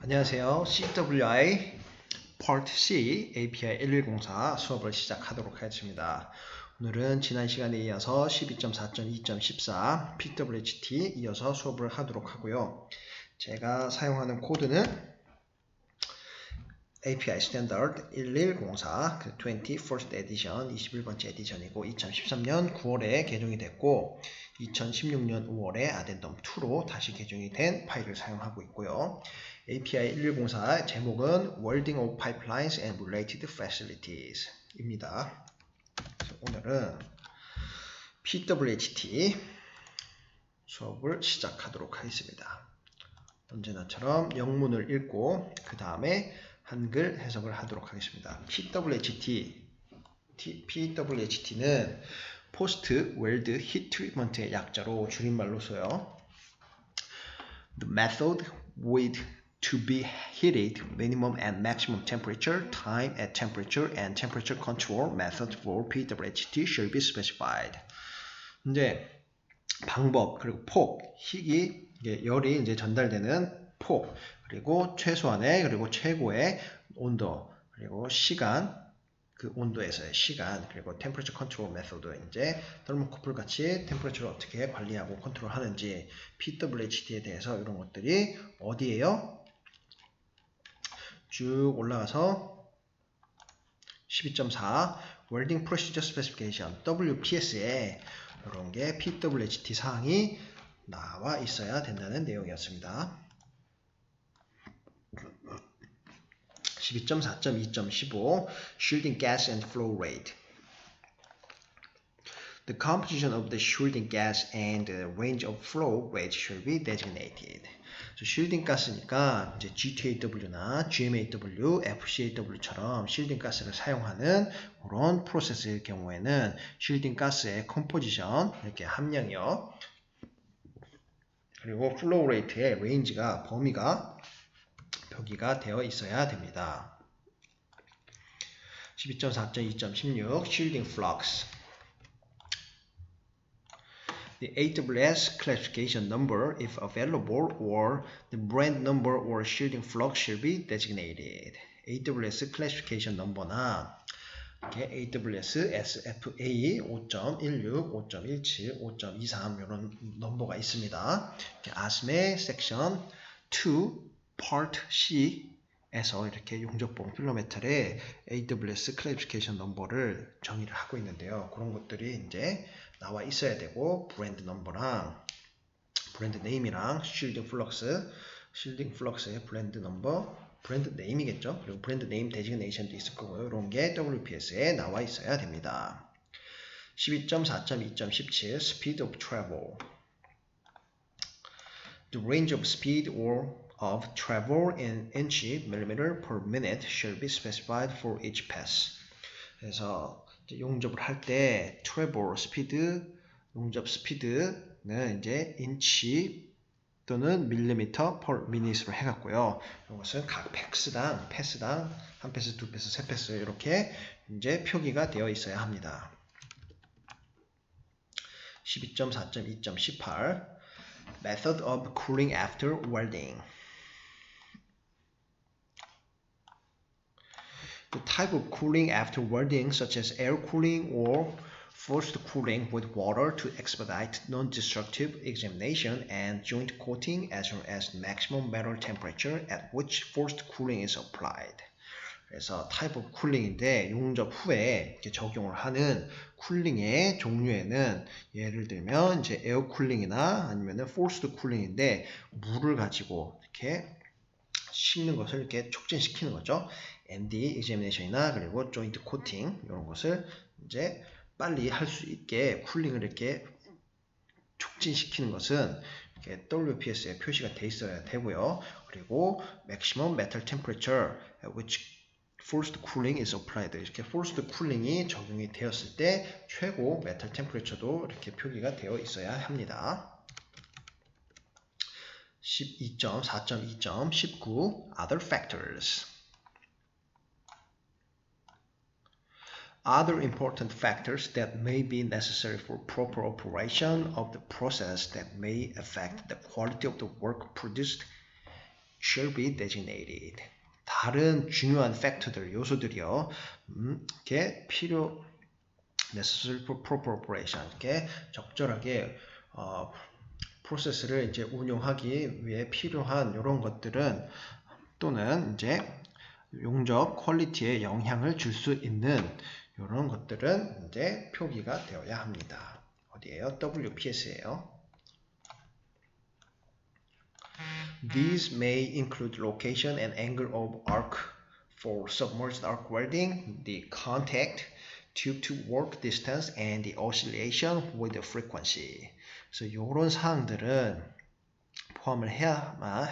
안녕하세요. CWI Part C API 1104 수업을 시작하도록 하겠습니다. 오늘은 지난 시간에 이어서 12.4.2.14 PWHT 이어서 수업을 하도록 하고요. 제가 사용하는 코드는 API Standard 1104 21st Edition 21번째 에디션이고 2013년 9월에 개정이 됐고 2016년 5월에 Addendum 2로 다시 개정이 된 파일을 사용하고 있고요. API 1104 제목은 Welding of Pipelines and Related Facilities 입니다. 오늘은 PWHT 수업을 시작하도록 하겠습는 언제나처럼 영문을 읽고 그 다음에 한글 해석을 하도록 하겠습니다. PWHT는 Post Weld Heat Treatment의 약자로 줄임말로 써요. The method with to be heated minimum and maximum temperature, time at temperature, and temperature control methods for PWHT shall be specified. 이제 방법 그리고 폭, 희기, 열이 이제 전달되는 폭, 그리고 최소한의 그리고 최고의 온도, 그리고 시간, 그 온도에서의 시간, 그리고 temperature control method도 이제 더모코플 같이 템퍼레처를 어떻게 관리하고 컨트롤하는지 PWHT에 대해서 이런 것들이 어디에요? 쭉 올라가서 12.4 Welding Procedure Specification WPS에 이런 게 PWHT 사항이 나와 있어야 된다는 내용이었습니다. 12.4.2.15 Shielding Gas and Flow Rate. The composition of the shielding gas and the range of flow rate should be designated. shielding 가스니까 이제 GTAW나 GMAW, FCAW처럼 shielding 가스를 사용하는 그런 프로세스일 경우에는 shielding 가스의 컴포지션 이렇게 함량이요. 그리고 flow rate의 range가 범위가 표기가 되어 있어야 됩니다. 12.4.2.16 shielding flux. The AWS classification number, if available, or the brand number or shielding flux should be designated. AWS classification number나 AWS SFA 5.16, 5.17, 5.23 이런 넘버가 있습니다. ASME Section 2 Part C에서 이렇게 용접봉 필로메탈의 AWS classification number를 정의를 하고 있는데요. 그런 것들이 이제 나와 있어야 되고 브랜드 넘버랑 브랜드 네임이랑 shielding flux의 브랜드 넘버, 브랜드 네임이겠죠. 그리고 브랜드 네임 데지그네이션도 있을 거고요. 이런 게 WPS에 나와 있어야 됩니다. 12.4.2.17 Speed of travel. The range of speed or of travel in inch millimeter per minute shall be specified for each pass. 그래서 용접을 할 때 travel 스피드, 용접 스피드는 이제 인치 또는 밀리미터 per minute로 해갖고요. 이것은 각 패스당 한 패스, 두 패스, 세 패스 이렇게 이제 표기가 되어 있어야 합니다. 12.4.2.18 Method of cooling after welding. The type of cooling after welding, such as air cooling or forced cooling with water to expedite non-destructive examination and joint coating, as well as maximum metal temperature at which forced cooling is applied. 그래서 type of cooling인데 용접 후에 이렇게 적용을 하는 쿨링의 종류에는 예를 들면 이제 에어 쿨링이나 아니면은 forced cooling인데 물을 가지고 이렇게 식는 것을 이렇게 촉진시키는 거죠. ND examination이나 그리고 joint coating 이런 것을 이제 빨리 할 수 있게 쿨링을 이렇게 촉진시키는 것은 이렇게 WPS에 표시가 돼 있어야 되고요. 그리고 maximum metal temperature at which forced cooling is applied. 이렇게 forced cooling이 적용이 되었을 때 최고 metal temperature도 이렇게 표기가 되어 있어야 합니다. 12.4.2.19 Other factors. Other important factors that may be necessary for proper operation of the process that may affect the quality of the work produced shall be designated. 다른 중요한 팩터들, 요소들이요. 이렇게 필요 necessary for proper operation. 이렇게 적절하게 프로세스를 이제 운용하기 위해 필요한 이런 것들은 또는 이제 용접 퀄리티에 영향을 줄 수 있는 이런 것들은 이제 표기가 되어야 합니다. 어디에요? WPS예요. These may include location and angle of arc for submerged arc welding, the contact, tube to work distance, and the oscillation with the frequency. 그래서 이런 사항들은 포함을 해야만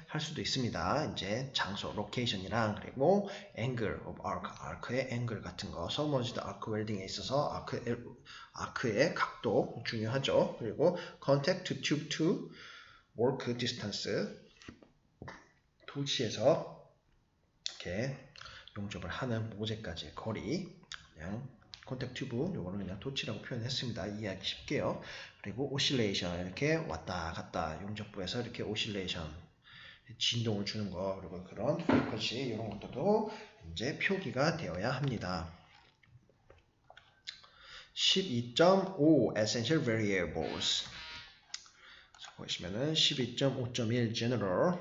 할 수도 있습니다. 이제 장소, 로케이션이랑 그리고 angle of arc, 아크의 angle 같은 거, submerged arc welding에 있어서 아크의 각도 중요하죠. 그리고 contact to tube to work distance, 토치에서 이렇게 용접을 하는 모재까지의 거리, 그냥 컨택 튜브, 요거는 그냥 토치라고 표현했습니다. 이해하기 쉽게요. 그리고 오실레이션, 이렇게 왔다 갔다 용접부에서 이렇게 오실레이션, 진동을 주는 거, 그리고 그런 프리퀀시 이런 것들도 이제 표기가 되어야 합니다. 12.5 Essential Variables. 보시면은 12.5.1 General,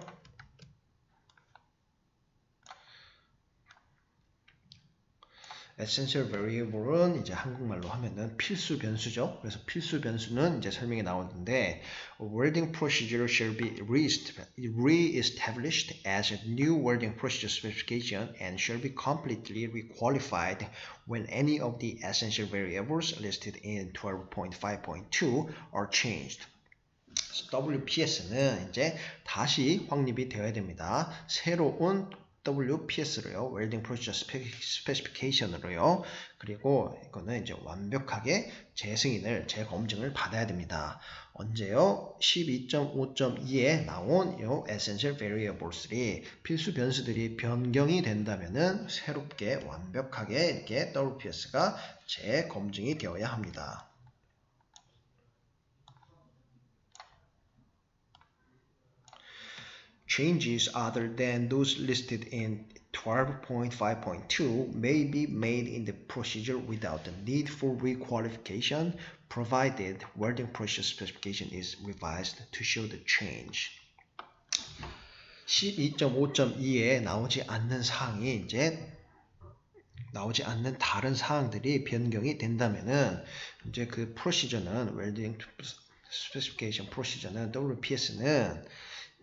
Essential Variable은 이제 한국말로 하면은 필수 변수죠. 그래서 필수 변수는 이제 설명이 나오는데, welding procedure shall be re-established as a new welding procedure specification and shall be completely requalified when any of the essential variables listed in 12.5.2 are changed. WPS는 이제 다시 확립이 되어야 됩니다. 새로운 WPS로요, 웰딩 프로시저 스페시피케이션으로요. 그리고 이거는 이제 완벽하게 재검증을 받아야 됩니다. 언제요? 12.5.2에 나온 이 Essential Variables들이 필수 변수들이 변경이 된다면은 새롭게 완벽하게 이렇게 WPS가 재검증이 되어야 합니다. Changes other than those listed in 12.5.2 may be made in the procedure without the need for requalification, provided welding procedure specification is revised to show the change. 12.5.2에 나오지 않는 사항이 이제 나오지 않는 다른 사항들이 변경이 된다면은 이제 그 프로시저는 웰딩 스페시피케이션 프로시저는 WPS는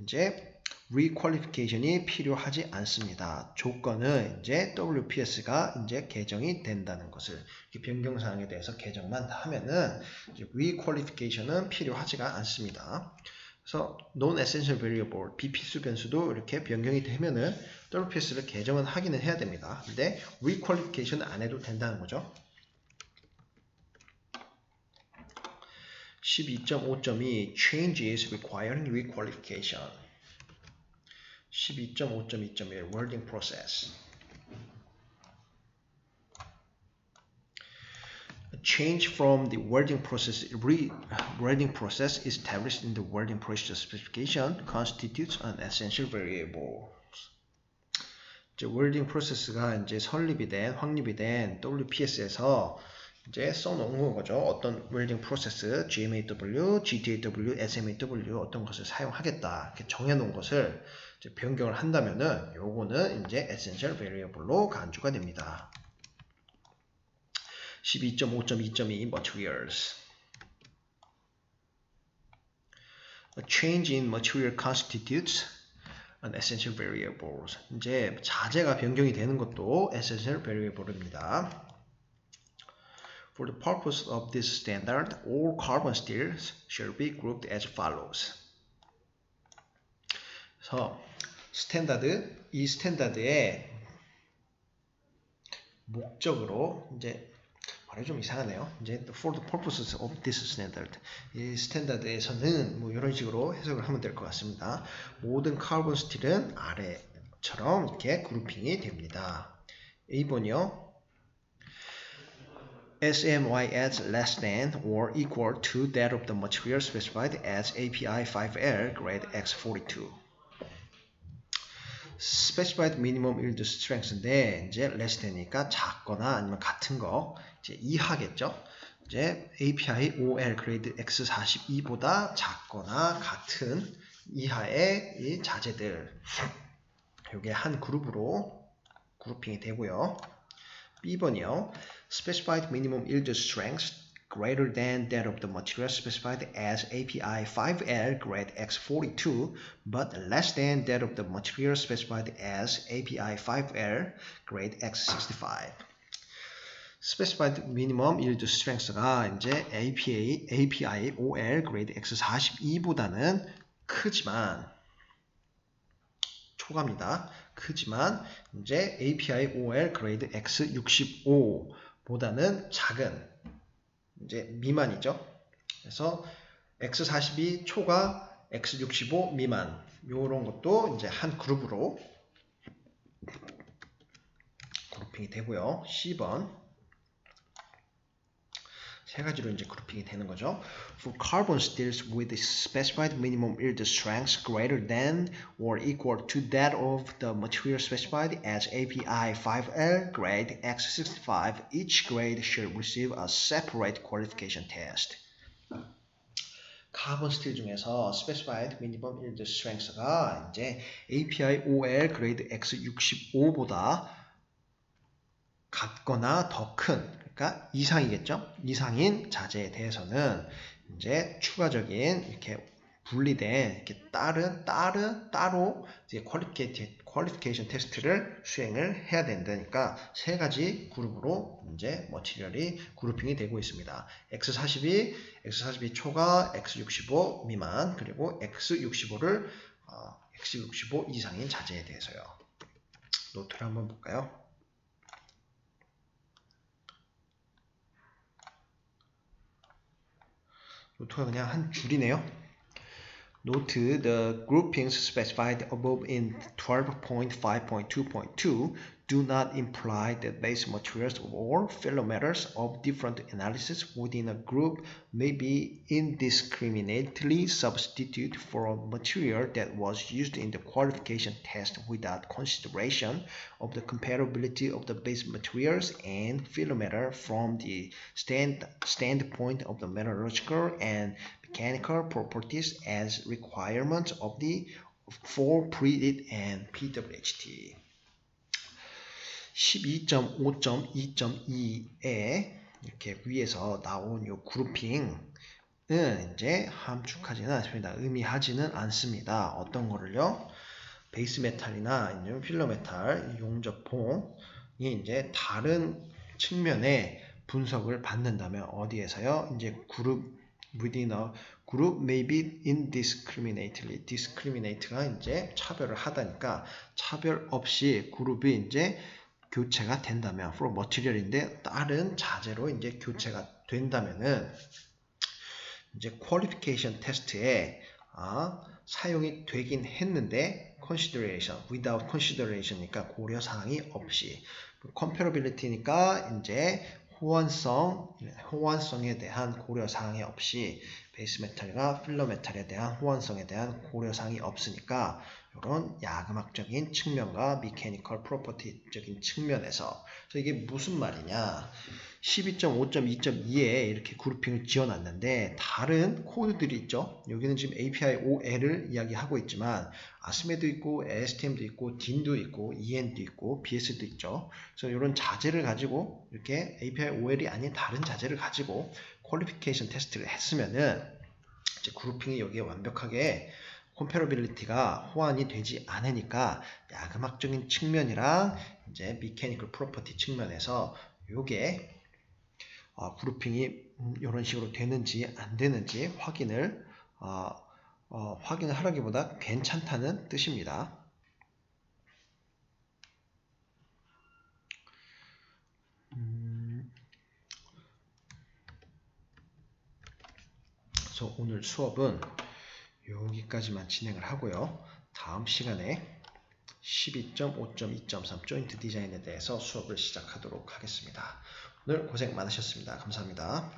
이제 requalification이 필요하지 않습니다. 조건은 이제 WPS가 이제 개정이 된다는 것을, 변경 사항에 대해서 개정만 하면은 이제 requalification은 필요하지가 않습니다. 그래서 non-essential variable, 비필수 변수도 이렇게 변경이 되면은 WPS를 개정은 하기는 해야 됩니다. 근데 requalification 안 해도 된다는 거죠. 12.5.2 Changes requiring requalification. 12.5.2.1 Welding Process. A change from the welding process established in the welding procedure specification constitutes an essential variable. 이제 웰딩 프로세스가 이제 확립이 된 WPS에서 이제 써놓은 거죠. 어떤 웰딩 프로세스, GMAW, GTAW, SMAW 어떤 것을 사용하겠다 이렇게 정해놓은 것을 이제 변경을 한다면은 요거는 이제 essential variable로 간주가 됩니다. 12.5.2.2 Materials. A change in material constitutes an essential variable. 이제 자재가 변경이 되는 것도 essential variable입니다. For the purpose of this standard, all carbon steels shall be grouped as follows. 그래서 이 스탠다드의 목적으로 이제 말이 좀 이상하네요. 이제 for the purposes of this standard, 이 스탠다드에서는 뭐 이런 식으로 해석을 하면 될 것 같습니다. 모든 카본 스틸은 아래처럼 이렇게 그룹핑이 됩니다. 2번이요. SMY as less than or equal to that of the material specified as API 5L grade X42. specified minimum yield strength인데 이제 less than이니까 작거나 아니면 같은 거 이제 이하겠죠. 이제 API OL 그레이드 X42보다 작거나 같은 이하의 이 자재들 이게 한 그룹으로 그룹핑이 되고요. B번이요. Specified minimum yield strength greater than that of the material specified as API 5L grade X42 but less than that of the material specified as API 5L grade X65. Specified minimum yield strength가 이제 API OL grade X42보다는 크지만 초과입니다. 크지만 이제 API OL 그레이드 X65보다는 작은 이제 미만이죠. 그래서 X42 초과 X65 미만 요런 것도 이제 한 그룹으로 그룹핑이 되고요. C번 세 가지로 이제 그룹핑이 되는 거죠. For carbon steels with a specified minimum yield strength greater than or equal to that of the material specified as API 5L grade X65, each grade should receive a separate qualification test. 카본 스틸 중에서 specified minimum yield strength가 이제 API OL grade X65보다 같거나 더 큰, 그러니까 이상이겠죠? 이상인 자재에 대해서는 이제 추가적인 이렇게 분리된 이렇게 따로 이제 퀄리피케이션 테스트를 수행을 해야 된다니까 세 가지 그룹으로 이제 머티리얼이 그룹핑이 되고 있습니다. X42 초과 X65 미만 그리고 X65를 X65 이상인 자재에 대해서요. 노트를 한번 볼까요? 노트가 그냥 한 줄이네요. Note the groupings specified above in 12.5.2.2 do not imply that base materials or filler matters of different analysis within a group may be indiscriminately substituted for a material that was used in the qualification test without consideration of the comparability of the base materials and filler matter from the standpoint of the metallurgical and mechanical properties as requirements of the for pre-heat and PWHT. 12.5.2.2에 이렇게 위에서 나온 요 그룹핑은 이제 함축하지는 않습니다. 의미하지는 않습니다. 어떤 거를요? 베이스 메탈이나 필러 메탈 용접봉이 이제 다른 측면에 분석을 받는다면 어디에서요? 이제 그룹 within a group may be indiscriminately. discriminate가 이제 차별을 하다니까 차별 없이 그룹이 이제 교체가 된다면 for material인데 다른 자재로 이제 교체가 된다면은 이제 qualification 테스트에 사용이 되긴 했는데 consideration, without consideration이니까 고려 사항이 없이 comparability니까 이제 호환성에 대한 고려 사항이 없이 베이스 메탈과 필러 메탈에 대한 호환성에 대한 고려 사항이 없으니까 이런 야금학적인 측면과 미케니컬 프로퍼티적인 측면에서 그래서 이게 무슨 말이냐 12.5.2.2에 이렇게 그룹핑을 지어놨는데 다른 코드들이 있죠. 여기는 지금 API OL을 이야기하고 있지만 아스메도 있고 ASTM도 있고 DIN도 있고 EN도 있고 BS도 있죠. 그래서 이런 자재를 가지고 이렇게 API OL이 아닌 다른 자재를 가지고 퀄리피케이션 테스트를 했으면은 이제 그룹핑이 여기에 완벽하게 컴패러빌리티가 호환이 되지 않으니까 야금학적인 측면이랑 이제 미케니컬 프로퍼티 측면에서 요게 그룹핑이 이런 식으로 되는지 안 되는지 확인을 하라기보다 괜찮다는 뜻입니다. 그래서 오늘 수업은 여기까지만 진행을 하고요. 다음 시간에 12.5.2.3 조인트 디자인에 대해서 수업을 시작하도록 하겠습니다. 오늘 고생 많으셨습니다. 감사합니다.